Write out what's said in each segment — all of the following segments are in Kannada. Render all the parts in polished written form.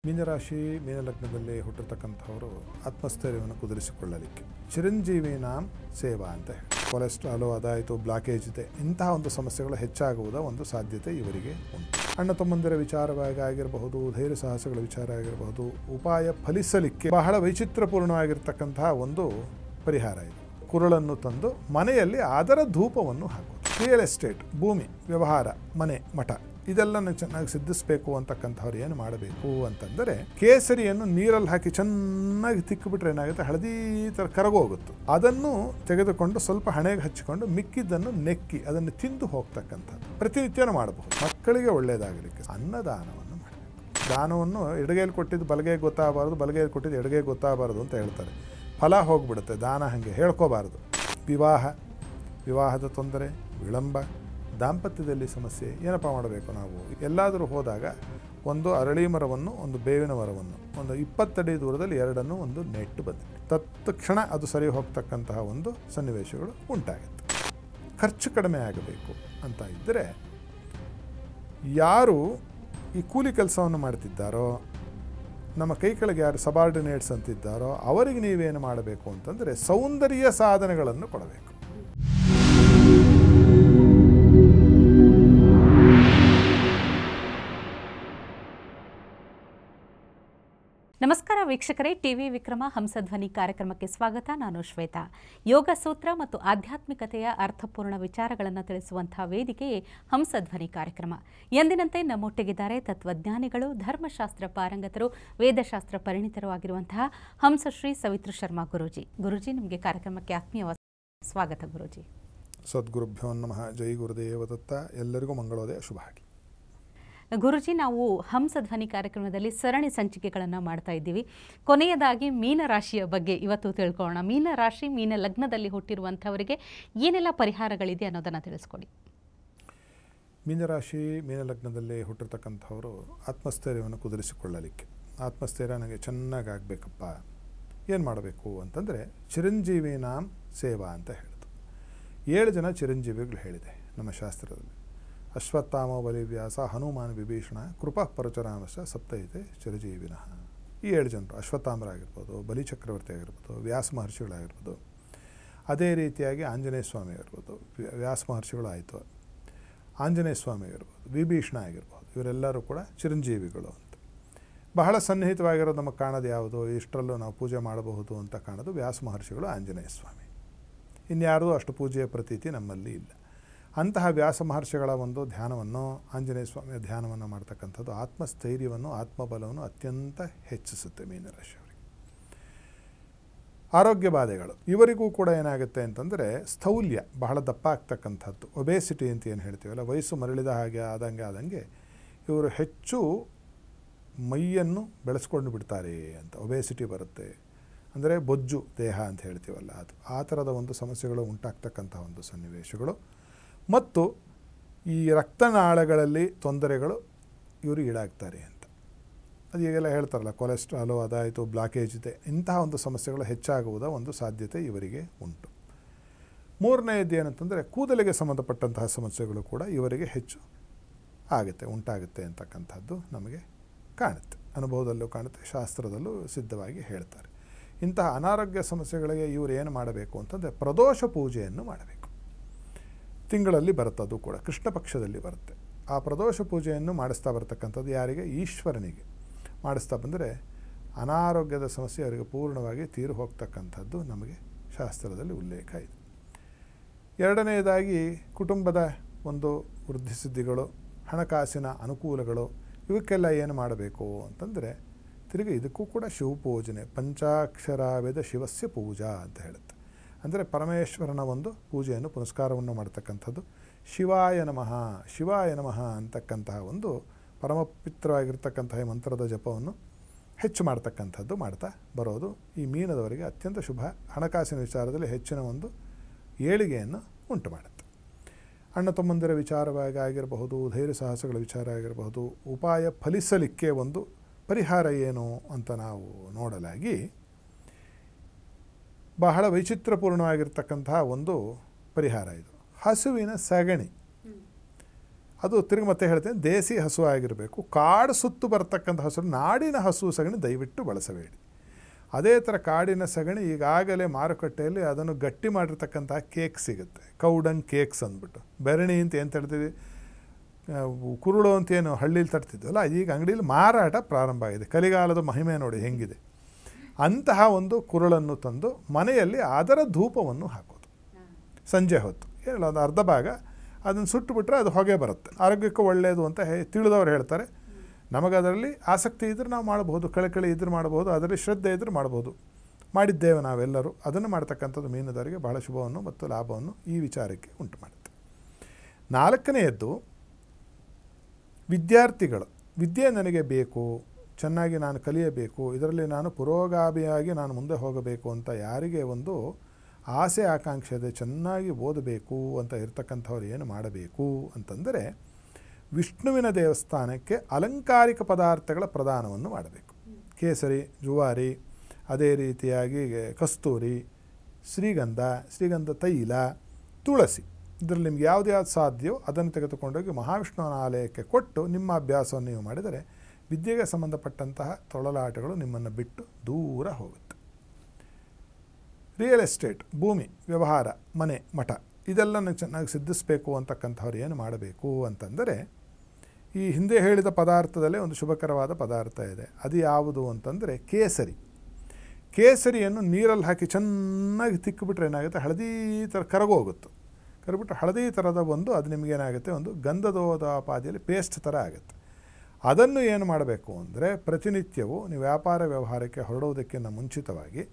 ಮೀನರಾಶಿ ಮೀನಲಗ್ನದಲ್ಲಿ ಹುಟ್ಟಿರ್ತಕ್ಕಂಥವರು ಆತ್ಮಸ್ಥೈರ್ಯವನ್ನು ಕುದುರಿಸಿಕೊಳ್ಳಲಿಕ್ಕೆ ಚಿರಂಜೀವಿ ನಾಮ್ ಸೇವಾ ಅಂತ ಹೇಳಿ ಕೊಲೆಸ್ಟ್ರಾಲು ಅದಾಯಿತು ಬ್ಲಾಕೇಜ್ ಇದೆ ಇಂತಹ ಒಂದು ಸಮಸ್ಯೆಗಳು ಹೆಚ್ಚಾಗುವುದ ಒಂದು ಸಾಧ್ಯತೆ ಇವರಿಗೆ ಉಂಟು. ಅಣ್ಣ ತಮ್ಮಂದಿರ ವಿಚಾರವಾಗಿ ಆಗಿರಬಹುದು, ಧೈರ್ಯ ಸಾಹಸಗಳ ವಿಚಾರ ಆಗಿರಬಹುದು, ಉಪಾಯ ಫಲಿಸಲಿಕ್ಕೆ ಬಹಳ ವೈಚಿತ್ರಪೂರ್ಣವಾಗಿರ್ತಕ್ಕಂತಹ ಒಂದು ಪರಿಹಾರ ಇದೆ. ಕುರುಳನ್ನು ತಂದು ಮನೆಯಲ್ಲಿ ಅದರ ಧೂಪವನ್ನು ಹಾಕುವುದು. ರಿಯಲ್ ಎಸ್ಟೇಟ್, ಭೂಮಿ ವ್ಯವಹಾರ, ಮನೆ ಮಠ ಇದೆಲ್ಲ ಚೆನ್ನಾಗಿ ಸಿದ್ಧಿಸಬೇಕು ಅಂತಕ್ಕಂಥವ್ರು ಏನು ಮಾಡಬೇಕು ಅಂತಂದರೆ, ಕೇಸರಿಯನ್ನು ನೀರಲ್ಲಿ ಹಾಕಿ ಚೆನ್ನಾಗಿ ತಿಕ್ಕಿಬಿಟ್ರೆ ಏನಾಗುತ್ತೆ, ಹಳದಿ ಥರ ಕರಗೋಗುತ್ತೆ. ಅದನ್ನು ತೆಗೆದುಕೊಂಡು ಸ್ವಲ್ಪ ಹಣೆಗೆ ಹಚ್ಚಿಕೊಂಡು ಮಿಕ್ಕಿದ್ದನ್ನು ನೆಕ್ಕಿ ಅದನ್ನು ತಿಂದು ಹೋಗ್ತಕ್ಕಂಥದ್ದು ಪ್ರತಿನಿತ್ಯನೂ ಮಾಡಬಹುದು. ಮಕ್ಕಳಿಗೆ ಒಳ್ಳೆಯದಾಗಲಿಕ್ಕೆ ಅನ್ನದಾನವನ್ನು ಮಾಡಬೇಕು. ದಾನವನ್ನು ಎಡಗೈಲಿ ಕೊಟ್ಟಿದ್ದು ಬಲಗೈಗೆ ಗೊತ್ತಾಗಬಾರ್ದು, ಬಲಗೈಲಿ ಕೊಟ್ಟಿದ್ದು ಎಡಗೈಗೆ ಗೊತ್ತಾಗಬಾರ್ದು ಅಂತ ಹೇಳ್ತಾರೆ. ಫಲ ಹೋಗ್ಬಿಡುತ್ತೆ. ದಾನ ಹಾಗೆ ಹೇಳ್ಕೋಬಾರ್ದು. ವಿವಾಹದ ತೊಂದರೆ, ವಿಳಂಬ, ದಾಂಪತ್ಯದಲ್ಲಿ ಸಮಸ್ಯೆ ಏನಪ್ಪ ಮಾಡಬೇಕು? ನಾವು ಎಲ್ಲಾದರೂ ಹೋದಾಗ ಒಂದು ಅರಳಿ ಮರವನ್ನು, ಒಂದು ಬೇವಿನ ಮರವನ್ನು, ಒಂದು 20 ಅಡಿ ದೂರದಲ್ಲಿ ಎರಡನ್ನು ಒಂದು ನೆಟ್ಟು ಬಂದಿದೆ. ತತ್ಕ್ಷಣ ಅದು ಸರಿ ಹೋಗ್ತಕ್ಕಂತಹ ಒಂದು ಸನ್ನಿವೇಶಗಳು ಉಂಟಾಗುತ್ತೆ. ಖರ್ಚು ಕಡಿಮೆ ಆಗಬೇಕು ಅಂತ ಇದ್ದರೆ, ಯಾರು ಈ ಕೂಲಿ ಕೆಲಸವನ್ನು ಮಾಡ್ತಿದ್ದಾರೋ, ನಮ್ಮ ಕೈ ಕೆಳಗೆ ಯಾರು ಸಬಾರ್ಡಿನೇಟ್ಸ್ ಅಂತಿದ್ದಾರೋ ಅವರಿಗೆ ನೀವೇನು ಮಾಡಬೇಕು ಅಂತಂದರೆ ಸೌಂದರ್ಯ ಸಾಧನಗಳನ್ನು ಕೊಡಬೇಕು. ನಮಸ್ಕಾರ ವೀಕ್ಷಕರೇ, ಟಿವಿ ವಿಕ್ರಮ ಹಂಸಧ್ವನಿ ಕಾರ್ಯಕ್ರಮಕ್ಕೆ ಸ್ವಾಗತ. ನಾನು ಶ್ವೇತಾ. ಯೋಗ ಸೂತ್ರ ಮತ್ತು ಆಧ್ಯಾತ್ಮಿಕತೆಯ ಅರ್ಥಪೂರ್ಣ ವಿಚಾರಗಳನ್ನು ತಿಳಿಸುವಂತಹ ವೇದಿಕೆಯೇ ಹಂಸಧ್ವನಿ ಕಾರ್ಯಕ್ರಮ. ಎಂದಿನಂತೆ ನಮ್ಮೊಟ್ಟಿಗಿದ್ದಾರೆ ತತ್ವಜ್ಞಾನಿಗಳು, ಧರ್ಮಶಾಸ್ತ್ರ ಪಾರಂಗತರು, ವೇದಶಾಸ್ತ್ರ ಪರಿಣಿತರು ಆಗಿರುವಂತಹ ಹಂಸಶ್ರೀ ಸವಿತೃ ಶರ್ಮಾ ಗುರೂಜಿ. ಗುರೂಜಿ, ನಿಮಗೆ ಕಾರ್ಯಕ್ರಮಕ್ಕೆ ಆತ್ಮೀಯ ಸ್ವಾಗತ. ಗುರೂಜಿ, ಸದ್ಗುರುಭ್ಯೋ ನಮಃ. ಜೈ ಗುರುದೇವ ದತ್ತ. ಎಲ್ಲರಿಗೂ ಮಂಗಳೋದಯ, ಶುಭ ಆಗಲಿ. ಗುರುಜಿ, ನಾವು ಹಂಸಧ್ವನಿ ಕಾರ್ಯಕ್ರಮದಲ್ಲಿ ಸರಣಿ ಸಂಚಿಕೆಗಳನ್ನು ಮಾಡ್ತಾ ಇದ್ದೀವಿ. ಕೊನೆಯದಾಗಿ ಮೀನರಾಶಿಯ ಬಗ್ಗೆ ಇವತ್ತು ತಿಳ್ಕೊಳ್ಳೋಣ. ಮೀನರಾಶಿ, ಮೀನ ಲಗ್ನದಲ್ಲಿ ಹುಟ್ಟಿರುವಂಥವರಿಗೆ ಏನೆಲ್ಲ ಪರಿಹಾರಗಳಿದೆ ಅನ್ನೋದನ್ನು ತಿಳಿಸ್ಕೊಡಿ. ಮೀನರಾಶಿ ಮೀನಲಗ್ನದಲ್ಲಿ ಹುಟ್ಟಿರ್ತಕ್ಕಂಥವರು ಆತ್ಮಸ್ಥೈರ್ಯವನ್ನು ಕುದುರಿಸಿಕೊಳ್ಳಲಿಕ್ಕೆ, ಆತ್ಮಸ್ಥೈರ್ಯ ನನಗೆ ಚೆನ್ನಾಗಿ ಆಗಬೇಕಪ್ಪ, ಏನು ಮಾಡಬೇಕು ಅಂತಂದರೆ ಚಿರಂಜೀವಿ ನಾಮ್ ಸೇವಾ ಅಂತ ಹೇಳಿತು. 7 ಜನ ಚಿರಂಜೀವಿಗಳು ಹೇಳಿದೆ ನಮ್ಮ ಶಾಸ್ತ್ರದಲ್ಲಿ. ಅಶ್ವತ್ಥಾಮ ಬಲಿವ್ಯಾಸ ಹನುಮಾನ್ ವಿಭೀಷಣ ಕೃಪಾ ಪರಚುರಾಮಶ ಸಪ್ತೈತೆ ಚಿರಜೀವಿನಃ. ಈ 7 ಜನರು ಅಶ್ವತ್ಥಾಮರಾಗಿರ್ಬೋದು, ಬಲಿಚಕ್ರವರ್ತಿ ಆಗಿರ್ಬೋದು, ವ್ಯಾಸ ಮಹರ್ಷಿಗಳಾಗಿರ್ಬೋದು, ಅದೇ ರೀತಿಯಾಗಿ ಆಂಜನೇಯ ಸ್ವಾಮಿ ಆಗಿರ್ಬೋದು, ವ್ಯಾಸ ಮಹರ್ಷಿಗಳು ಆಯಿತು, ಆಂಜನೇಯ ಸ್ವಾಮಿ ಆಗಿರ್ಬೋದು, ವಿಭೀಷಣ ಆಗಿರ್ಬೋದು, ಇವರೆಲ್ಲರೂ ಕೂಡ ಚಿರಂಜೀವಿಗಳು ಅಂತ. ಬಹಳ ಸನ್ನಿಹಿತವಾಗಿರೋದು ನಮಗೆ ಕಾಣೋದು ಯಾವುದು, ಇಷ್ಟರಲ್ಲೂ ನಾವು ಪೂಜೆ ಮಾಡಬಹುದು ಅಂತ ಕಾಣೋದು ವ್ಯಾಸ ಮಹರ್ಷಿಗಳು, ಆಂಜನೇಯ ಸ್ವಾಮಿ. ಇನ್ಯಾರ್ದು ಅಷ್ಟು ಪೂಜೆಯ ಪ್ರತೀತಿ ನಮ್ಮಲ್ಲಿ ಇಲ್ಲ. ಅಂತಹ ವ್ಯಾಸ ಮಹರ್ಷಿಗಳ ಒಂದು ಧ್ಯಾನವನ್ನು, ಆಂಜನೇಯ ಸ್ವಾಮಿಯ ಧ್ಯಾನವನ್ನು ಮಾಡ್ತಕ್ಕಂಥದ್ದು ಆತ್ಮಸ್ಥೈರ್ಯವನ್ನು, ಆತ್ಮಬಲವನ್ನು ಅತ್ಯಂತ ಹೆಚ್ಚಿಸುತ್ತೆ ಮೀನರಾಶಿಯವರಿಗೆ. ಆರೋಗ್ಯ ಬಾಧೆಗಳು ಇವರಿಗೂ ಕೂಡ ಏನಾಗುತ್ತೆ ಅಂತಂದರೆ ಸ್ಥೌಲ್ಯ, ಬಹಳ ದಪ್ಪ ಆಗ್ತಕ್ಕಂಥದ್ದು, ಒಬೇಸಿಟಿ ಅಂತ ಏನು ಹೇಳ್ತೀವಲ್ಲ, ವಯಸ್ಸು ಮರಳಿದ ಹಾಗೆ ಆದಂಗೆ ಇವರು ಹೆಚ್ಚು ಮೈಯನ್ನು ಬೆಳೆಸ್ಕೊಂಡು ಬಿಡ್ತಾರೆ ಅಂತ. ಒಬೇಸಿಟಿ ಬರುತ್ತೆ ಅಂದರೆ ಬೊಜ್ಜು ದೇಹ ಅಂತ ಹೇಳ್ತೀವಲ್ಲ, ಅದು ಆ ಥರದ ಒಂದು ಸಮಸ್ಯೆಗಳು ಉಂಟಾಗ್ತಕ್ಕಂಥ ಒಂದು ಸನ್ನಿವೇಶಗಳು. ಮತ್ತು ಈ ರಕ್ತನಾಳಗಳಲ್ಲಿ ತೊಂದರೆಗಳು ಇವರು ಈಡಾಗ್ತಾರೆ ಅಂತ. ಅದು ಈಗೆಲ್ಲ ಹೇಳ್ತಾರಲ್ಲ, ಕೊಲೆಸ್ಟ್ರಾಲು ಅದಾಯಿತು ಬ್ಲಾಕೇಜ್ ಇದೆ ಇಂತಹ ಒಂದು ಸಮಸ್ಯೆಗಳು ಹೆಚ್ಚಾಗುವುದ ಒಂದು ಸಾಧ್ಯತೆ ಇವರಿಗೆ ಉಂಟು. ಮೂರನೆಯದ್ದು ಏನಂತಂದರೆ ಕೂದಲಿಗೆ ಸಂಬಂಧಪಟ್ಟಂತಹ ಸಮಸ್ಯೆಗಳು ಕೂಡ ಇವರಿಗೆ ಹೆಚ್ಚು ಉಂಟಾಗುತ್ತೆ ಅಂತಕ್ಕಂಥದ್ದು ನಮಗೆ ಕಾಣುತ್ತೆ, ಅನುಭವದಲ್ಲೂ ಕಾಣುತ್ತೆ, ಶಾಸ್ತ್ರದಲ್ಲೂ ಸಿದ್ಧವಾಗಿ ಹೇಳ್ತಾರೆ. ಇಂತಹ ಅನಾರೋಗ್ಯ ಸಮಸ್ಯೆಗಳಿಗೆ ಇವರು ಏನು ಮಾಡಬೇಕು ಅಂತಂದರೆ ಪ್ರದೋಷ ಪೂಜೆಯನ್ನು ಮಾಡಬೇಕು. ತಿಂಗಳಲ್ಲಿ ಬರುತ್ತೆ, ಅದು ಕೂಡ ಕೃಷ್ಣ ಪಕ್ಷದಲ್ಲಿ ಬರುತ್ತೆ. ಆ ಪ್ರದೋಷ ಪೂಜೆಯನ್ನು ಮಾಡಿಸ್ತಾ ಬರ್ತಕ್ಕಂಥದ್ದು ಯಾರಿಗೆ? ಈಶ್ವರನಿಗೆ ಮಾಡಿಸ್ತಾ ಬಂದರೆ ಅನಾರೋಗ್ಯದ ಸಮಸ್ಯೆ ಅವರಿಗೆ ಪೂರ್ಣವಾಗಿ ತೀರು ಹೋಗ್ತಕ್ಕಂಥದ್ದು ನಮಗೆ ಶಾಸ್ತ್ರದಲ್ಲಿ ಉಲ್ಲೇಖ ಇದೆ. ಎರಡನೆಯದಾಗಿ ಕುಟುಂಬದ ಒಂದು ವೃದ್ಧಿಸಿದ್ಧಿಗಳು, ಹಣಕಾಸಿನ ಅನುಕೂಲಗಳು, ಇವಕ್ಕೆಲ್ಲ ಏನು ಮಾಡಬೇಕು ಅಂತಂದರೆ ತಿರುಗಿ ಇದಕ್ಕೂ ಕೂಡ ಶಿವಪೂಜನೆ, ಪಂಚಾಕ್ಷರಾವೇದ ಶಿವಸ್ಯ ಪೂಜಾ ಅಂತ ಹೇಳುತ್ತೆ. ಅಂದರೆ ಪರಮೇಶ್ವರನ ಒಂದು ಪೂಜೆಯನ್ನು, ಪುನಸ್ಕಾರವನ್ನು ಮಾಡ್ತಕ್ಕಂಥದ್ದು. ಶಿವಾಯ ನಮಃ ಶಿವಾಯ ನಮಃ ಅಂತಕ್ಕಂತಹ ಒಂದು ಪರಮಪಿತ್ರವಾಗಿರ್ತಕ್ಕಂತಹ ಮಂತ್ರದ ಜಪವನ್ನು ಹೆಚ್ಚು ಮಾಡ್ತಕ್ಕಂಥದ್ದು ಮಾಡ್ತಾ ಬರೋದು ಈ ಮೀನದವರಿಗೆ ಅತ್ಯಂತ ಶುಭ. ಹಣಕಾಸಿನ ವಿಚಾರದಲ್ಲಿ ಹೆಚ್ಚಿನ ಒಂದು ಏಳಿಗೆಯನ್ನು ಉಂಟು ಮಾಡುತ್ತೆ. ಅಣ್ಣ ತಮ್ಮಂದಿರ ವಿಚಾರವಾಗಿ ಆಗಿರಬಹುದು, ಧೈರ್ಯ ಸಾಹಸಗಳ ವಿಚಾರ ಆಗಿರಬಹುದು, ಉಪಾಯ ಫಲಿಸಲಿಕ್ಕೆ ಒಂದು ಪರಿಹಾರ ಏನು ಅಂತ ನಾವು ನೋಡಲಾಗಿ, ಬಹಳ ವೈಚಿತ್ರಪೂರ್ಣವಾಗಿರ್ತಕ್ಕಂತಹ ಒಂದು ಪರಿಹಾರ ಇದು. ಹಸುವಿನ ಸಗಣಿ ಅದು ತಿರುಗಿ ಮತ್ತೆ ಹೇಳ್ತೇನೆ, ದೇಸಿ ಹಸು ಆಗಿರಬೇಕು. ಕಾಡು ಸುತ್ತು ಬರ್ತಕ್ಕಂಥ ಹಸು, ನಾಡಿನ ಹಸು ಸಗಣಿ ದಯವಿಟ್ಟು ಬಳಸಬೇಡಿ. ಅದೇ ಥರ ಕಾಡಿನ ಸಗಣಿ ಈಗಾಗಲೇ ಮಾರುಕಟ್ಟೆಯಲ್ಲಿ ಅದನ್ನು ಗಟ್ಟಿ ಮಾಡಿರ್ತಕ್ಕಂಥ ಕೇಕ್ ಸಿಗುತ್ತೆ, ಕೌಡಂಗ್ ಕೇಕ್ಸ್ ಅಂದ್ಬಿಟ್ಟು. ಬೆರಣಿ ಅಂತ ಏನು ತರ್ತೀವಿ, ಕುರುಳು ಅಂತ ಏನು ಹಳ್ಳಿಲಿ ತರ್ತಿದ್ವಲ್ಲ, ಈಗ ಅಂಗಡಿಯಲ್ಲಿ ಮಾರಾಟ ಪ್ರಾರಂಭ ಆಗಿದೆ. ಕಲಿಗಾಲದ ಮಹಿಮೆ ನೋಡಿ ಹೆಂಗಿದೆ. ಅಂತಹ ಒಂದು ಕುರುಳನ್ನು ತಂದು ಮನೆಯಲ್ಲಿ ಅದರ ಧೂಪವನ್ನು ಹಾಕೋದು ಸಂಜೆ ಹೊತ್ತು. ಏನಿಲ್ಲ, ಒಂದು ಅರ್ಧ ಭಾಗ ಅದನ್ನು ಸುಟ್ಟುಬಿಟ್ರೆ ಅದು ಹೊಗೆ ಬರುತ್ತೆ, ಆರೋಗ್ಯಕ್ಕೆ ಒಳ್ಳೆಯದು ಅಂತ ತಿಳಿದವ್ರು ಹೇಳ್ತಾರೆ. ನಮಗದರಲ್ಲಿ ಆಸಕ್ತಿ ಇದ್ದರೆ ನಾವು ಮಾಡಬಹುದು, ಕಳಕಳಿ ಇದ್ದರೆ ಮಾಡಬಹುದು, ಅದರಲ್ಲಿ ಶ್ರದ್ಧೆ ಇದ್ದರೆ ಮಾಡಬಹುದು. ಮಾಡಿದ್ದೇವೆ ನಾವೆಲ್ಲರೂ. ಅದನ್ನು ಮಾಡ್ತಕ್ಕಂಥದ್ದು ಮೀನುಗಾರರಿಗೆ ಬಹಳ ಶುಭವನ್ನು ಮತ್ತು ಲಾಭವನ್ನು ಈ ವಿಚಾರಕ್ಕೆ ಉಂಟು ಮಾಡುತ್ತೆ. 4ನೆಯದ್ದು, ವಿದ್ಯಾರ್ಥಿಗಳು ವಿದ್ಯೆ ನನಗೆ ಬೇಕು, ಚೆನ್ನಾಗಿ ನಾನು ಕಲಿಯಬೇಕು, ಇದರಲ್ಲಿ ನಾನು ಪುರೋಗಾಮಿಯಾಗಿ ನಾನು ಮುಂದೆ ಹೋಗಬೇಕು ಅಂತ ಯಾರಿಗೆ ಒಂದು ಆಸೆ ಆಕಾಂಕ್ಷೆ ಇದೆ, ಚೆನ್ನಾಗಿ ಓದಬೇಕು ಅಂತ ಇರ್ತಕ್ಕಂಥವ್ರು ಏನು ಮಾಡಬೇಕು ಅಂತಂದರೆ, ವಿಷ್ಣುವಿನ ದೇವಸ್ಥಾನಕ್ಕೆ ಅಲಂಕಾರಿಕ ಪದಾರ್ಥಗಳ ಪ್ರದಾನವನ್ನು ಮಾಡಬೇಕು. ಕೇಸರಿ, ಜುವಾರಿ, ಅದೇ ರೀತಿಯಾಗಿ ಕಸ್ತೂರಿ, ಶ್ರೀಗಂಧ ತೈಲ, ತುಳಸಿ, ಇದರಲ್ಲಿ ನಿಮ್ಗೆ ಯಾವುದು ಸಾಧ್ಯವೋ ಅದನ್ನು ತೆಗೆದುಕೊಂಡೋಗಿ ಮಹಾವಿಷ್ಣುವಿನ ಆಲಯಕ್ಕೆ ಕೊಟ್ಟು ನಿಮ್ಮ ಅಭ್ಯಾಸವನ್ನು ನೀವು ಮಾಡಿದರೆ ವಿದ್ಯೆಗೆ ಸಂಬಂಧಪಟ್ಟಂತಹ ತೊಳಲಾಟಗಳು ನಿಮ್ಮನ್ನು ಬಿಟ್ಟು ದೂರ ಹೋಗುತ್ತೆ. ರಿಯಲ್ ಎಸ್ಟೇಟ್, ಭೂಮಿ ವ್ಯವಹಾರ, ಮನೆ, ಮಠ, ಇದೆಲ್ಲ ಚೆನ್ನಾಗಿ ಸಿದ್ಧಿಸಬೇಕು ಅಂತಕ್ಕಂಥವ್ರು ಏನು ಮಾಡಬೇಕು ಅಂತಂದರೆ, ಈ ಹಿಂದೆ ಹೇಳಿದ ಪದಾರ್ಥದಲ್ಲೇ ಒಂದು ಶುಭಕರವಾದ ಪದಾರ್ಥ ಇದೆ. ಅದು ಯಾವುದು ಅಂತಂದರೆ ಕೇಸರಿ. ಕೇಸರಿಯನ್ನು ನೀರಲ್ಲಿ ಹಾಕಿ ಚೆನ್ನಾಗಿ ತಿಕ್ಕಿಬಿಟ್ರೆ ಏನಾಗುತ್ತೆ, ಹಳದಿ ಥರ ಕರಗೋಗುತ್ತೆ. ಕರಬಿಟ್ಟು ಹಳದಿ ಥರದ ಒಂದು ಅದು ನಿಮಗೇನಾಗುತ್ತೆ, ಒಂದು ಗಂಧದೋಪಾದಿಯಲ್ಲಿ ಪೇಸ್ಟ್ ಥರ ಆಗುತ್ತೆ. ಅದನ್ನು ಏನು ಮಾಡಬೇಕು ಅಂದರೆ, ಪ್ರತಿನಿತ್ಯವೂ ನೀವು ವ್ಯಾಪಾರ ವ್ಯವಹಾರಕ್ಕೆ ಹೊರಡುವುದಕ್ಕಿಂತ ಮುಂಚಿತವಾಗಿ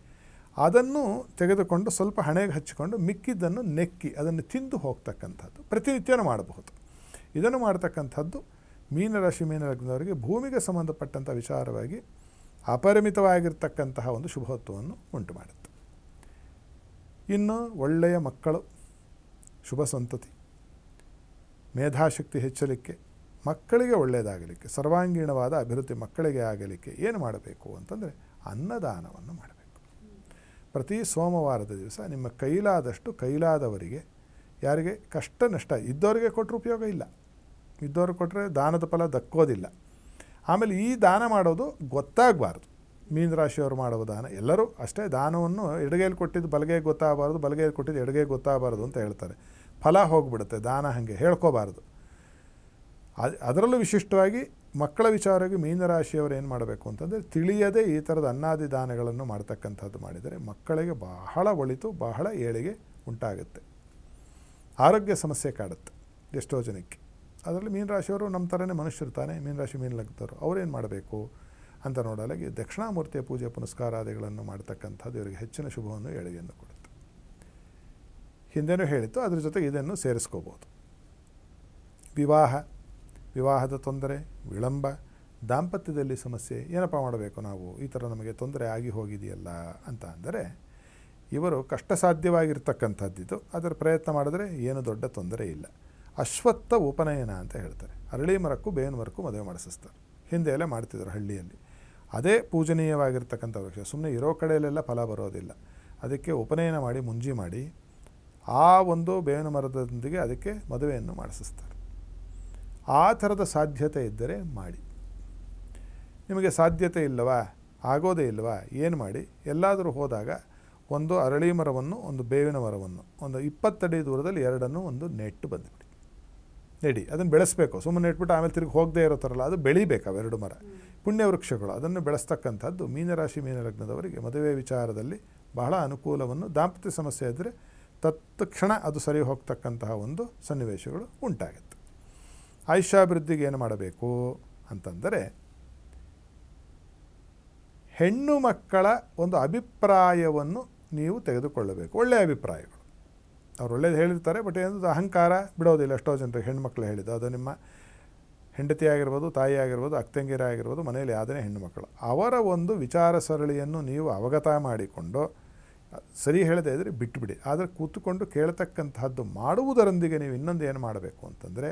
ಅದನ್ನು ತೆಗೆದುಕೊಂಡು ಸ್ವಲ್ಪ ಹಣೆಗೆ ಹಚ್ಚಿಕೊಂಡು ಮಿಕ್ಕಿದ್ದನ್ನು ನೆಕ್ಕಿ ಅದನ್ನು ತಿಂದು ಹೋಗ್ತಕ್ಕಂಥದ್ದು ಪ್ರತಿನಿತ್ಯನೂ ಮಾಡಬಹುದು. ಇದನ್ನು ಮಾಡ್ತಕ್ಕಂಥದ್ದು ಮೀನರಾಶಿ ಮೀನಲಗ್ನದವರಿಗೆ ಭೂಮಿಗೆ ಸಂಬಂಧಪಟ್ಟಂಥ ವಿಚಾರವಾಗಿ ಅಪರಿಮಿತವಾಗಿರ್ತಕ್ಕಂತಹ ಒಂದು ಶುಭತ್ವವನ್ನು ಉಂಟು ಮಾಡುತ್ತೆ. ಇನ್ನು ಒಳ್ಳೆಯ ಮಕ್ಕಳು, ಶುಭ ಸಂತತಿ, ಮೇಧಾಶಕ್ತಿ ಹೆಚ್ಚಲಿಕ್ಕೆ, ಮಕ್ಕಳಿಗೆ ಒಳ್ಳೆಯದಾಗಲಿಕ್ಕೆ, ಸರ್ವಾಂಗೀಣವಾದ ಅಭಿವೃದ್ಧಿ ಮಕ್ಕಳಿಗೆ ಆಗಲಿಕ್ಕೆ ಏನು ಮಾಡಬೇಕು ಅಂತಂದರೆ ಅನ್ನದಾನವನ್ನು ಮಾಡಬೇಕು. ಪ್ರತಿ ಸೋಮವಾರದ ದಿವಸ ನಿಮ್ಮ ಕೈಲಾದಷ್ಟು ಕೈಲಾದವರಿಗೆ, ಯಾರಿಗೆ ಕಷ್ಟ ನಷ್ಟ ಇದ್ದವರಿಗೆ ಕೊಟ್ಟರೆ ಉಪಯೋಗ ಇಲ್ಲ, ಇದ್ದವ್ರಿಗೆ ಕೊಟ್ಟರೆ ದಾನದ ಫಲ ದಕ್ಕೋದಿಲ್ಲ. ಆಮೇಲೆ ಈ ದಾನ ಮಾಡೋದು ಗೊತ್ತಾಗಬಾರ್ದು. ಮೀನರಾಶಿಯವರು ಮಾಡುವ ದಾನ ಎಲ್ಲರೂ ಅಷ್ಟೇ, ದಾನವನ್ನು ಎಡಗೈಯಲ್ಲಿ ಕೊಟ್ಟಿದ್ದು ಬಲಗೈಗೆ ಗೊತ್ತಾಗಬಾರ್ದು, ಬಲಗೈಯಲ್ಲಿ ಕೊಟ್ಟಿದ್ದು ಎಡಗೈಗೆ ಗೊತ್ತಾಗಬಾರ್ದು ಅಂತ ಹೇಳ್ತಾರೆ. ಫಲ ಹೋಗಿಬಿಡುತ್ತೆ. ದಾನ ಹಾಗೆ ಹೇಳ್ಕೋಬಾರ್ದು. ಅದರಲ್ಲೂ ವಿಶಿಷ್ಟವಾಗಿ ಮಕ್ಕಳ ವಿಚಾರವಾಗಿ ಮೀನರಾಶಿಯವರು ಏನು ಮಾಡಬೇಕು ಅಂತಂದರೆ, ತಿಳಿಯದೆ ಈ ಥರದ ಅನ್ನಾದಿ ದಾನಗಳನ್ನು ಮಾಡ್ತಕ್ಕಂಥದ್ದು ಮಾಡಿದರೆ ಮಕ್ಕಳಿಗೆ ಬಹಳ ಒಳಿತು, ಬಹಳ ಏಳಿಗೆ ಉಂಟಾಗುತ್ತೆ. ಆರೋಗ್ಯ ಸಮಸ್ಯೆ ಕಾಡುತ್ತೆ ಎಷ್ಟೋ ಜನಕ್ಕೆ. ಅದರಲ್ಲಿ ಮೀನರಾಶಿಯವರು ನಮ್ಮ ಥರನೇ ಮನುಷ್ಯರು ಮೀನರಾಶಿ ಮೀನಲಗ್ನದವರು ಅವ್ರೇನು ಮಾಡಬೇಕು ಅಂತ ನೋಡಲಾಗಿ ದಕ್ಷಿಣಾಮೂರ್ತಿಯ ಪೂಜೆ ಪುನಸ್ಕಾರಾದಿಗಳನ್ನು ಮಾಡ್ತಕ್ಕಂಥದ್ದು ಇವರಿಗೆ ಹೆಚ್ಚಿನ ಶುಭವನ್ನು ಏಳಿಗೆಯನ್ನು ಕೊಡುತ್ತೆ. ಹಿಂದೆನೂ ಹೇಳಿತ್ತು, ಅದ್ರ ಜೊತೆಗೆ ಇದನ್ನು ಸೇರಿಸ್ಕೋಬೋದು. ವಿವಾಹದ ತೊಂದರೆ, ವಿಳಂಬ, ದಾಂಪತ್ಯದಲ್ಲಿ ಸಮಸ್ಯೆ, ಏನಪ್ಪ ಮಾಡಬೇಕು ನಾವು, ಈ ಥರ ನಮಗೆ ತೊಂದರೆ ಆಗಿ ಹೋಗಿದೆಯಲ್ಲ ಅಂತ ಅಂದರೆ, ಇವರು ಕಷ್ಟ ಸಾಧ್ಯವಾಗಿರ್ತಕ್ಕಂಥದ್ದಿದ್ದು ಅದರ ಪ್ರಯತ್ನ ಮಾಡಿದ್ರೆ ಏನು ದೊಡ್ಡ ತೊಂದರೆ ಇಲ್ಲ. ಅಶ್ವತ್ಥ ಉಪನಯನ ಅಂತ ಹೇಳ್ತಾರೆ. ಅರಳಿ ಮರಕ್ಕೂ ಬೇವಿನ ಮರಕ್ಕೂ ಮದುವೆ ಮಾಡಿಸ್ತಾರೆ. ಹಿಂದೆ ಎಲ್ಲ ಮಾಡ್ತಿದ್ರು ಹಳ್ಳಿಯಲ್ಲಿ. ಅದೇ ಪೂಜನೀಯವಾಗಿರ್ತಕ್ಕಂಥ ವೃಕ್ಷ. ಸುಮ್ಮನೆ ಇರೋ ಕಡೆಯಲ್ಲೆಲ್ಲ ಫಲ ಬರೋದಿಲ್ಲ. ಅದಕ್ಕೆ ಉಪನಯನ ಮಾಡಿ ಮುಂಜಿ ಮಾಡಿ ಆ ಒಂದು ಬೇವಿನ ಮರದೊಂದಿಗೆ ಅದಕ್ಕೆ ಮದುವೆಯನ್ನು ಮಾಡಿಸ್ತಾರೆ. ಆ ಥರದ ಸಾಧ್ಯತೆ ಇದ್ದರೆ ಮಾಡಿ. ನಿಮಗೆ ಸಾಧ್ಯತೆ ಇಲ್ಲವಾ, ಆಗೋದೇ ಇಲ್ಲವಾ, ಏನು ಮಾಡಿ, ಎಲ್ಲಾದರೂ ಹೋದಾಗ ಒಂದು ಅರಳಿ ಮರವನ್ನು, ಒಂದು ಬೇವಿನ ಮರವನ್ನು, ಒಂದು 20 ಅಡಿ ದೂರದಲ್ಲಿ ಎರಡನ್ನು ಒಂದು ನೆಟ್ಟು ಬಂದುಬಿಡಿ. ನೆಡಿ, ಅದನ್ನು ಬೆಳೆಸಬೇಕು. ಸುಮ್ಮನೆ ನೆಟ್ಬಿಟ್ಟು ಆಮೇಲೆ ತಿರುಗಿ ಹೋಗದೇ ಇರೋ ಥರಲ್ಲ, ಅದು ಬೆಳಿಬೇಕು. ಅವೆರಡು ಮರ ಪುಣ್ಯ ವೃಕ್ಷಗಳು. ಅದನ್ನು ಬೆಳೆಸ್ತಕ್ಕಂಥದ್ದು ಮೀನರಾಶಿ ಮೀನಲಗ್ನದವರಿಗೆ ಮದುವೆ ವಿಚಾರದಲ್ಲಿ ಬಹಳ ಅನುಕೂಲವನ್ನು, ದಾಂಪತ್ಯ ಸಮಸ್ಯೆ ಇದ್ದರೆ ತತ್ಕ್ಷಣ ಅದು ಸರಿ ಹೋಗ್ತಕ್ಕಂತಹ ಒಂದು ಸನ್ನಿವೇಶಗಳು ಉಂಟಾಗುತ್ತೆ. ಆಯುಷ್ಯಾಭಿವೃದ್ಧಿಗೆ ಏನು ಮಾಡಬೇಕು ಅಂತಂದರೆ, ಹೆಣ್ಣು ಮಕ್ಕಳ ಒಂದು ಅಭಿಪ್ರಾಯವನ್ನು ನೀವು ತೆಗೆದುಕೊಳ್ಳಬೇಕು. ಒಳ್ಳೆಯ ಅಭಿಪ್ರಾಯಗಳು. ಅವ್ರು ಒಳ್ಳೇದು ಹೇಳಿರ್ತಾರೆ, ಬಟ್ ಏನದು ಅಹಂಕಾರ ಬಿಡೋದಿಲ್ಲ. ಎಷ್ಟೋ ಜನರಿಗೆ ಹೆಣ್ಣುಮಕ್ಳು ಹೇಳಿದ್ದು, ಅದು ನಿಮ್ಮ ಹೆಂಡತಿ ಆಗಿರ್ಬೋದು, ತಾಯಿ ಆಗಿರ್ಬೋದು, ಅಕ್ಕಂಗಿರ ಆಗಿರ್ಬೋದು, ಮನೆಯಲ್ಲಿ ಯಾವುದೇ ಹೆಣ್ಣು ಮಕ್ಕಳು, ಅವರ ಒಂದು ವಿಚಾರ ಸರಣಿಯನ್ನು ನೀವು ಅವಗತ ಮಾಡಿಕೊಂಡು ಸರಿ ಹೇಳದೇ ಇದ್ದರೆ ಬಿಟ್ಟುಬಿಡಿ. ಆದರೆ ಕೂತುಕೊಂಡು ಕೇಳ್ತಕ್ಕಂತಹದ್ದು ಮಾಡುವುದರೊಂದಿಗೆ ನೀವು ಇನ್ನೊಂದು ಏನು ಮಾಡಬೇಕು ಅಂತಂದರೆ,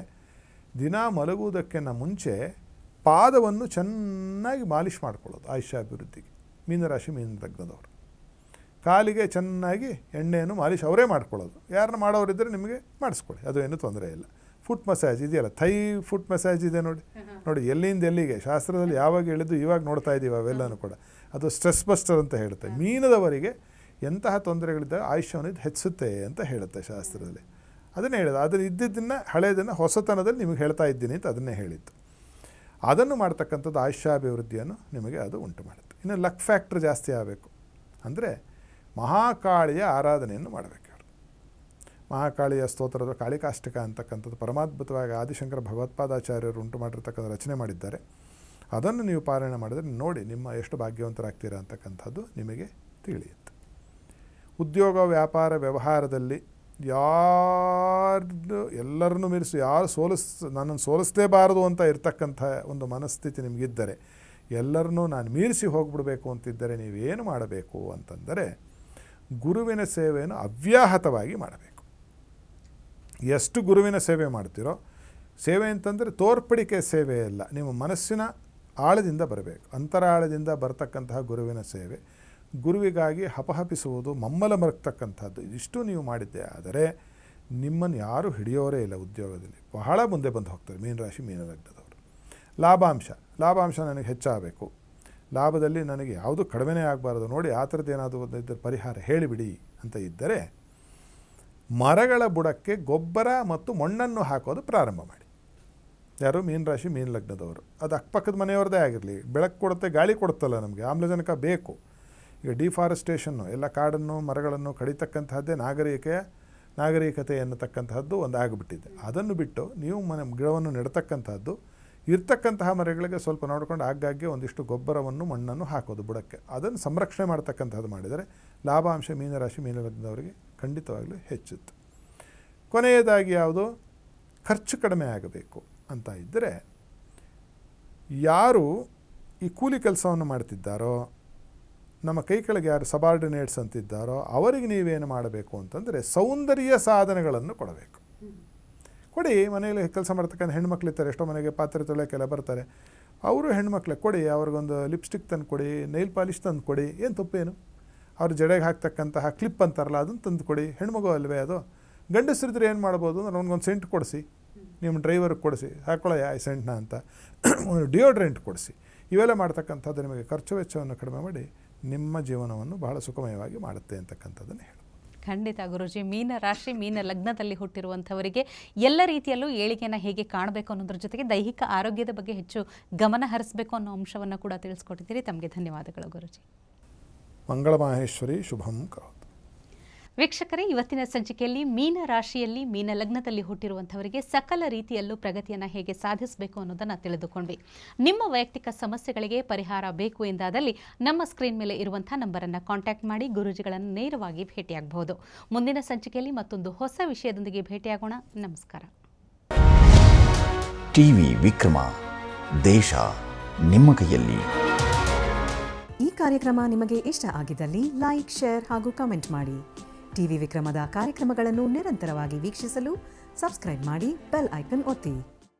ದಿನ ಮಲಗುವುದಕ್ಕಿಂತ ಮುಂಚೆ ಪಾದವನ್ನು ಚೆನ್ನಾಗಿ ಮಾಲಿಷ್ ಮಾಡ್ಕೊಳ್ಳೋದು ಆಯುಷ್ಯಾಭಿವೃದ್ಧಿಗೆ. ಮೀನರಾಶಿ ಮೀನಲಗ್ನದವರು ಕಾಲಿಗೆ ಚೆನ್ನಾಗಿ ಎಣ್ಣೆಯನ್ನು ಮಾಲಿಷ್ ಅವರೇ ಮಾಡ್ಕೊಳ್ಳೋದು. ಯಾರನ್ನ ಮಾಡೋರಿದ್ದರೆ ನಿಮಗೆ ಮಾಡಿಸ್ಕೊಳ್ಳಿ, ಅದು ಏನೂ ತೊಂದರೆ ಇಲ್ಲ. ಫುಟ್ ಮಸಾಜ್ ಇದೆಯಲ್ಲ, ಥೈ ಫುಟ್ ಮಸಾಜ್ ಇದೆ ನೋಡಿ ನೋಡಿ, ಎಲ್ಲಿಂದ ಎಲ್ಲಿಗೆ ಶಾಸ್ತ್ರದಲ್ಲಿ ಯಾವಾಗ ಹೇಳಿದ್ದು ಇವಾಗ ನೋಡ್ತಾ ಇದ್ದೀವಿ ಅವೆಲ್ಲನೂ ಕೂಡ. ಅದು ಸ್ಟ್ರೆಸ್ ಬಸ್ಟರ್ ಅಂತ ಹೇಳುತ್ತೆ. ಮೀನದವರಿಗೆ ಎಂತಹ ತೊಂದರೆಗಳಿದ್ದಾಗ ಆಯುಷ್ಯವನ್ನು ಇದು ಹೆಚ್ಚಿಸುತ್ತೆ ಅಂತ ಹೇಳುತ್ತೆ ಶಾಸ್ತ್ರದಲ್ಲಿ. ಅದನ್ನೇ ಹೇಳಿದ, ಅದನ್ನು ಇದ್ದಿದ್ದನ್ನು ಹಳೆಯದನ್ನು ಹೊಸತನದಲ್ಲಿ ನಿಮಗೆ ಹೇಳ್ತಾ ಇದ್ದೀನಿ ಅಂತ ಅದನ್ನೇ ಹೇಳಿತ್ತು. ಅದನ್ನು ಮಾಡ್ತಕ್ಕಂಥದ್ದು ಆಯುಷ್ಯಾಭಿವೃದ್ಧಿಯನ್ನು ನಿಮಗೆ ಅದು ಉಂಟು ಮಾಡುತ್ತೆ. ಇನ್ನು ಲಕ್ ಫ್ಯಾಕ್ಟ್ರ್ ಜಾಸ್ತಿ ಆಗಬೇಕು ಅಂದರೆ ಮಹಾಕಾಳಿಯ ಆರಾಧನೆಯನ್ನು ಮಾಡಬೇಕು. ಮಹಾಕಾಳಿಯ ಸ್ತೋತ್ರದ ಕಾಳಿಕಾಷ್ಟಕ ಅಂತಕ್ಕಂಥದ್ದು ಪರಮಾದ್ಭುತವಾಗಿ ಆದಿಶಂಕರ ಭಗವತ್ಪಾದಾಚಾರ್ಯರು ಉಂಟು ಮಾಡಿರ್ತಕ್ಕಂಥ ರಚನೆ ಮಾಡಿದ್ದಾರೆ. ಅದನ್ನು ನೀವು ಪಾರಾಯಣ ಮಾಡಿದರೆ ನೋಡಿ ನಿಮ್ಮ ಎಷ್ಟು ಭಾಗ್ಯವಂತರಾಗ್ತೀರಾ ಅಂತಕ್ಕಂಥದ್ದು ನಿಮಗೆ ತಿಳಿಯುತ್ತೆ. ಉದ್ಯೋಗ ವ್ಯಾಪಾರ ವ್ಯವಹಾರದಲ್ಲಿ ಯಾರು ಎಲ್ಲರನ್ನೂ ಮೀರಿಸಿ ಯಾರು ನನ್ನನ್ನು ಸೋಲಿಸಲೇಬಾರದು ಅಂತ ಇರ್ತಕ್ಕಂಥ ಒಂದು ಮನಸ್ಥಿತಿ ನಿಮಗಿದ್ದರೆ, ಎಲ್ಲರನ್ನೂ ನಾನು ಮೀರಿಸಿ ಹೋಗಿಬಿಡಬೇಕು ಅಂತಿದ್ದರೆ ನೀವೇನು ಮಾಡಬೇಕು ಅಂತಂದರೆ ಗುರುವಿನ ಸೇವೆಯನ್ನು ಅವ್ಯಾಹತವಾಗಿ ಮಾಡಬೇಕು. ಎಷ್ಟು ಗುರುವಿನ ಸೇವೆ ಮಾಡ್ತೀರೋ, ಸೇವೆ ಅಂತಂದರೆ ತೋರ್ಪಡಿಕೆ ಸೇವೆ ಅಲ್ಲ, ನಿಮ್ಮ ಮನಸ್ಸಿನ ಆಳದಿಂದ ಬರಬೇಕು. ಅಂತರಾಳದಿಂದ ಬರತಕ್ಕಂತಹ ಗುರುವಿನ ಸೇವೆ, ಗುರುವಿಗಾಗಿ ಹಪಹಪಿಸುವುದು, ಮಮ್ಮಲ ಮರತಕ್ಕಂಥದ್ದು, ಇದಿಷ್ಟು ನೀವು ಮಾಡಿದ್ದೆ ಆದರೆ ನಿಮ್ಮನ್ನು ಯಾರೂ ಹಿಡಿಯೋರೇ ಇಲ್ಲ ಉದ್ಯೋಗದಲ್ಲಿ. ಬಹಳ ಮುಂದೆ ಬಂದು ಹೋಗ್ತಾರೆ ಮೀನರಾಶಿ ಮೀನಲಗ್ನದವರು. ಲಾಭಾಂಶ ನನಗೆ ಹೆಚ್ಚಾಗಬೇಕು, ಲಾಭದಲ್ಲಿ ನನಗೆ ಯಾವುದು ಕಡಿಮೆನೇ ಆಗಬಾರ್ದು ನೋಡಿ, ಆ ಥರದ್ದು ಏನಾದರೂ ಇದ್ದರೆ ಪರಿಹಾರ ಹೇಳಿಬಿಡಿ ಅಂತ ಇದ್ದರೆ ಮರಗಳ ಬುಡಕ್ಕೆ ಗೊಬ್ಬರ ಮತ್ತು ಮಣ್ಣನ್ನು ಹಾಕೋದು ಪ್ರಾರಂಭ ಮಾಡಿ. ಯಾರು ಮೀನರಾಶಿ ಮೀನಲಗ್ನದವರು. ಅದು ಅಕ್ಕಪಕ್ಕದ ಮನೆಯವ್ರದ್ದೇ ಆಗಿರಲಿ, ಬೆಳಕು ಕೊಡುತ್ತೆ, ಗಾಳಿ ಕೊಡುತ್ತಲ್ಲ, ನಮಗೆ ಆಮ್ಲಜನಕ ಬೇಕು. ಈಗ ಡಿಫಾರೆಸ್ಟೇಷನ್ನು, ಎಲ್ಲ ಕಾಡನ್ನು ಮರಗಳನ್ನು ಕಡಿತಕ್ಕಂತಹದ್ದೇ ನಾಗರಿಕತೆ ಎನ್ನತಕ್ಕಂತಹದ್ದು ಒಂದು ಆಗಿಬಿಟ್ಟಿದೆ. ಅದನ್ನು ಬಿಟ್ಟು ನೀವು ಗಿಡವನ್ನು ನೆಡ್ತಕ್ಕಂಥದ್ದು, ಇರ್ತಕ್ಕಂತಹ ಮರಗಳಿಗೆ ಸ್ವಲ್ಪ ನೋಡ್ಕೊಂಡು ಆಗಾಗ್ಗೆ ಒಂದಿಷ್ಟು ಗೊಬ್ಬರವನ್ನು ಮಣ್ಣನ್ನು ಹಾಕೋದು ಬುಡಕ್ಕೆ, ಅದನ್ನು ಸಂರಕ್ಷಣೆ ಮಾಡ್ತಕ್ಕಂಥದ್ದು ಮಾಡಿದರೆ ಲಾಭಾಂಶ ಮೀನರಾಶಿ ಮೀನಲಗ್ನದವರಿಗೆ ಖಂಡಿತವಾಗಲೂ ಹೆಚ್ಚುತ್ತೆ. ಕೊನೆಯದಾಗಿ ಯಾವುದು, ಖರ್ಚು ಕಡಿಮೆ ಆಗಬೇಕು ಅಂತ ಇದ್ದರೆ, ಯಾರು ಈ ಕೂಲಿ ಕೆಲಸವನ್ನು ಮಾಡ್ತಿದ್ದಾರೋ, ನಮ್ಮ ಕೈ ಕೆಳಗೆ ಯಾರು ಸಬಾರ್ಡಿನೇಟ್ಸ್ ಅಂತಿದ್ದಾರೋ ಅವರಿಗೆ ನೀವೇನು ಮಾಡಬೇಕು ಅಂತಂದರೆ ಸೌಂದರ್ಯ ಸಾಧನಗಳನ್ನು ಕೊಡಬೇಕು. ಕೊಡಿ, ಮನೆಯಲ್ಲಿ ಕೆಲಸ ಮಾಡ್ತಕ್ಕಂಥ ಹೆಣ್ಮಕ್ಳಿರ್ತಾರೆ, ಎಷ್ಟೋ ಮನೆಗೆ ಪಾತ್ರೆ ತೊಳೆಯೋಕ್ಕೆಲ್ಲ ಬರ್ತಾರೆ, ಅವರು ಹೆಣ್ಮಕ್ಳಿಗೆ ಕೊಡಿ, ಅವ್ರಿಗೊಂದು ಲಿಪ್ಸ್ಟಿಕ್ ತಂದು ಕೊಡಿ, ನೈಲ್ ಪಾಲಿಶ್ ತಂದು ಕೊಡಿ, ಏನು ತಪ್ಪೇನು. ಅವ್ರ ಜಡೆಗೆ ಹಾಕ್ತಕ್ಕಂತಹ ಕ್ಲಿಪ್ ಅಂತಾರಲ್ಲ ಅದನ್ನು ತಂದು ಕೊಡಿ, ಹೆಣ್ಮಗು ಅಲ್ವೇ ಅದು. ಗಂಡಸರಿದ್ರೆ ಏನು ಮಾಡ್ಬೋದು ಅಂದ್ರೆ ಅವ್ನಿಗೊಂದು ಸೆಂಟ್ ಕೊಡಿಸಿ, ನಿಮ್ಮ ಡ್ರೈವರ್ಗೆ ಕೊಡಿಸಿ, ಹಾಕೊಳ್ಳಯ್ಯ ಈ ಸೆಂಟ್ನ ಅಂತ, ಒಂದು ಡಿಯೋಡ್ರೆಂಟ್ ಕೊಡಿಸಿ. ಇವೆಲ್ಲ ಮಾಡ್ತಕ್ಕಂಥದ್ದು ನಿಮಗೆ ಖರ್ಚು ವೆಚ್ಚವನ್ನು ಕಡಿಮೆ ಮಾಡಿ ನಿಮ್ಮ ಜೀವನವನ್ನು ಬಹಳ ಸುಖಮಯವಾಗಿ ಮಾಡುತ್ತೆ ಅಂತಕ್ಕಂಥದ್ದನ್ನು ಹೇಳಿ. ಖಂಡಿತ ಗುರುಜಿ, ಮೀನ ರಾಶಿ ಮೀನ ಲಗ್ನದಲ್ಲಿ ಹುಟ್ಟಿರುವಂಥವರಿಗೆ ಎಲ್ಲ ರೀತಿಯಲ್ಲೂ ಏಳಿಗೆಯನ್ನು ಹೇಗೆ ಕಾಣಬೇಕು ಅನ್ನೋದ್ರ ಜೊತೆಗೆ ದೈಹಿಕ ಆರೋಗ್ಯದ ಬಗ್ಗೆ ಹೆಚ್ಚು ಗಮನ ಹರಿಸಬೇಕು ಅನ್ನೋ ಅಂಶವನ್ನು ಕೂಡ ತಿಳಿಸ್ಕೊಟ್ಟಿದ್ದೀರಿ. ತಮಗೆ ಧನ್ಯವಾದಗಳು ಗುರುಜಿ. ಮಂಗಳಮಾಹೇಶ್ವರಿ ಶುಭಂ ಕರೋತು. ವೀಕ್ಷಕರೇ, ಇವತ್ತಿನ ಸಂಚಿಕೆಯಲ್ಲಿ ಮೀನ ರಾಶಿಯಲ್ಲಿ ಮೀನ ಲಗ್ನದಲ್ಲಿ ಹುಟ್ಟಿರುವಂಥವರಿಗೆ ಸಕಲ ರೀತಿಯಲ್ಲೂ ಪ್ರಗತಿಯನ್ನು ಹೇಗೆ ಸಾಧಿಸಬೇಕು ಅನ್ನೋದನ್ನು ತಿಳಿದುಕೊಂಡ್ವಿ. ನಿಮ್ಮ ವೈಯಕ್ತಿಕ ಸಮಸ್ಯೆಗಳಿಗೆ ಪರಿಹಾರ ಬೇಕು ಎಂದಾದಲ್ಲಿ ನಮ್ಮ ಸ್ಕ್ರೀನ್ ಮೇಲೆ ಇರುವಂಥ ನಂಬರನ್ನು ಕಾಂಟ್ಯಾಕ್ಟ್ ಮಾಡಿ ಗುರೂಜಿಗಳನ್ನು ನೇರವಾಗಿ ಭೇಟಿಯಾಗಬಹುದು. ಮುಂದಿನ ಸಂಚಿಕೆಯಲ್ಲಿ ಮತ್ತೊಂದು ಹೊಸ ವಿಷಯದೊಂದಿಗೆ ಭೇಟಿಯಾಗೋಣ. ನಮಸ್ಕಾರ. ಟಿವಿ ವಿಕ್ರಮ, ದೇಶ ನಿಮ್ಮ ಕೈಯಲ್ಲಿ. ಈ ಕಾರ್ಯಕ್ರಮ ನಿಮಗೆ ಇಷ್ಟ ಆಗಿದ್ದಲ್ಲಿ ಲೈಕ್, ಶೇರ್ ಹಾಗೂ ಕಮೆಂಟ್ ಮಾಡಿ. ಟಿವಿ ವಿಕ್ರಮದ ಕಾರ್ಯಕ್ರಮಗಳನ್ನು ನಿರಂತರವಾಗಿ ವೀಕ್ಷಿಸಲು ಸಬ್ಸ್ಕ್ರೈಬ್ ಮಾಡಿ, ಬೆಲ್ ಐಕನ್ ಒತ್ತಿ.